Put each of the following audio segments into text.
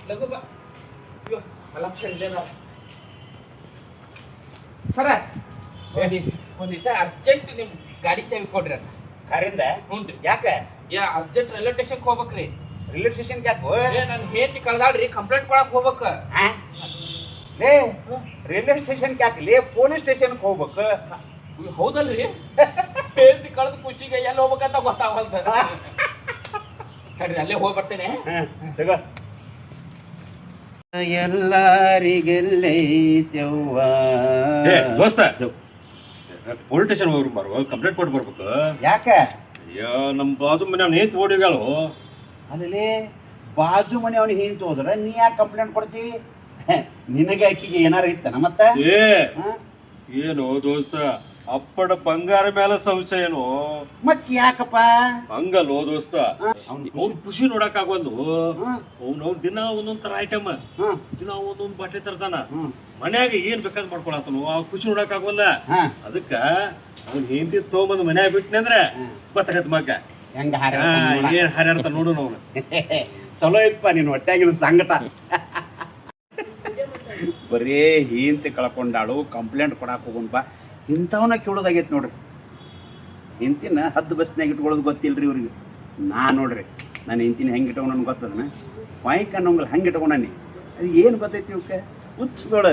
ಲಘು ಬಾ. ಅಯ್ಯೋ ಕಲಾಪ್ಷನ್ ಇಲ್ಲ ಸರ. ಒಂದಿಟ್ಟ ಅರ್ಜೆಂಟ್ ನಿಮ್ ಗಾಡಿ ಚಾವಿ ಕೊಡ್ರಿ ಅಣ್ಣ. ಕಾರಿಂದ ಹ್ಞೂ ರೀ. ಯಾಕೆ ಅರ್ಜೆಂಟ್ ರೈಲ್ವೆ ಸ್ಟೇಷನ್ಗೆ ಹೋಗ್ಬೇಕ್ರಿ. ರೈಲ್ವೆ ಸ್ಟೇಷನ್ ಯಾಕೋ ನಾನು ಹೇತಿ ಕಳ್ದಾಳ್ರಿ, ಕಂಪ್ಲೇಂಟ್ ಕೊಡಕ್ ಹೋಗ್ಬೇಕ. ಲೇ ರೈಲ್ವೆ ಸ್ಟೇಷನ್ ಯಾಕೆ ಲೇ ಪೊಲೀಸ್ ಸ್ಟೇಷನ್ಗೆ ಹೋಗ್ಬೇಕು. ಹೌದಲ್ರಿ, ಹೇತಿ ಕಳೆದ ಖುಷಿಗೆ ಎಲ್ಲಿ ಹೋಗ್ಬೇಕಂತ ಗೊತ್ತಾಗಲ್ತ. ತಡ್ರಿ ಅಲ್ಲೇ ಹೋಗಿ ಬರ್ತೇನೆ. ತಗೋ ಎಲ್ಲರಿಗೆಲ್ಲೈತ್ಯವ್ವ ದೋಸ್ತ ಪೊಲೀಸ್ ಸ್ಟೇಷನ್ ಹೋಗಿ ಕಂಪ್ಲೇಂಟ್ ಕೊಟ್ಟು ಬರ್ಬೇಕು. ಯಾಕೆ ಅಯ್ಯೋ ನಮ್ಮ ಬಾಜು ಮನೆ ಅವ್ನು ಏತ್ ಓಡಿಗಳು. ಅಲ್ಲಿ ಬಾಜು ಮನೆ ಅವನಿಗೆ ಹಿಂತ ಹೋದ್ರ ನೀ ಯಾಕೆ ಕಂಪ್ಲೇಂಟ್ ಕೊಡ್ತಿ? ನಿನಗೆ ಆಕಿಗೆ ಏನಾರ ಇತ್ತನ ಮತ್ತೆ? ಏ ಏನು ದೋಸ್ತ ಅಪ್ಪಡ ಬಂಗಾರ ಮೇಲೆ ಸಂಶಯ ಏನು? ಮತ್ ಯಾಕಪ್ಪ ಹಂಗಲ್ಲೋ ದೋಸ್ತ, ಅವ್ನು ಖುಷಿ ನೋಡಕ್ ಆಗೋದು. ಅವ್ನು ದಿನ ಒಂದೊಂದ್ ತರ ಐಟಮ್, ದಿನ ಒಂದೊಂದ್ ಬಟ್ಟೆ ತರ್ತಾನ. ಮನ್ಯಾಗ ಏನ್ ಬೇಕಾದ್ ಮಾಡ್ಕೊಳತನು, ಆ ಖುಷಿ ನೋಡಕ್ ಆಗೋಲ್ಲ. ಅದಕ್ಕ ಅವ್ನ್ ಹೆಂಡತಿ ತಗೊಂಬಂದ್ ಮನ್ಯಾಗ ಬಿಟ್ನಿ ಅಂದ್ರೆ ಗೊತ್ತಾಗತ್ ಮಗ ಹೆಂಗ ಏನ್ ಹಾರಾಡ್ತಾನ ನೋಡು ಅವನು. ಚಲೋ ಇತ್ತಪ್ಪ ನೀನು ಹೊಟ್ಟಾಗಿನ ಸಂಗಟ. ಬರೀ ಹಿಂತಿ ಕಳ್ಕೊಂಡಾಳು, ಕಂಪ್ಲೇಂಟ್ ಕೊಡಾಕ್ ಹೋಗೋಣ ಬಾ. ಇಂಥವನ್ನ ಕೇಳೋದಾಗೈತೆ ನೋಡ್ರಿ. ಇಂತಿನ ಹದ್ದು ಬಸ್ನಾಗ ಇಟ್ಕೊಳ್ಳೋದು ಗೊತ್ತಿಲ್ರಿ ಇವ್ರಿಗೆ. ನಾ ನೋಡ್ರಿ ನಾನು ಇಂತಿನ ಹೆಂಗೆ ಇಟ್ಕೊಂಡು ನನ್ಗೆ ಗೊತ್ತದನ ವಾಯ್ಕ್ ಅನ್ನೋಂಗಲ್ ಹಂಗೆ ಇಟ್ಕೊಂಡಾನಿ. ಅದು ಏನು ಗೊತ್ತೈತಿ ಇವಕ್ಕೆ ಹುಚ್ಚುಗಳು.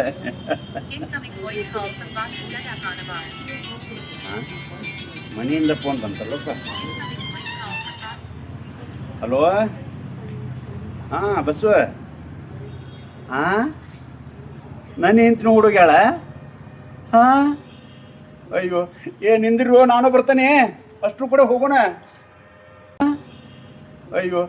ಮನೆಯಿಂದ ಫೋನ್ ಬಂತಲ್ಲಪ್ಪ. ಹಲೋ, ಹಾಂ ಬಸ್ಸು. ಹಾಂ ನನ್ನ ಹೆಂಡ್ತಿನ ಹುಡುಗ್ಯಾಳ. ಹಾಂ ಅಯ್ಯೋ ನಿಂದಿರು, ನಾನು ಬರ್ತಾನೆ, ಅಷ್ಟು ಕೂಡ ಹೋಗೋಣ. ಅಯ್ಯೋ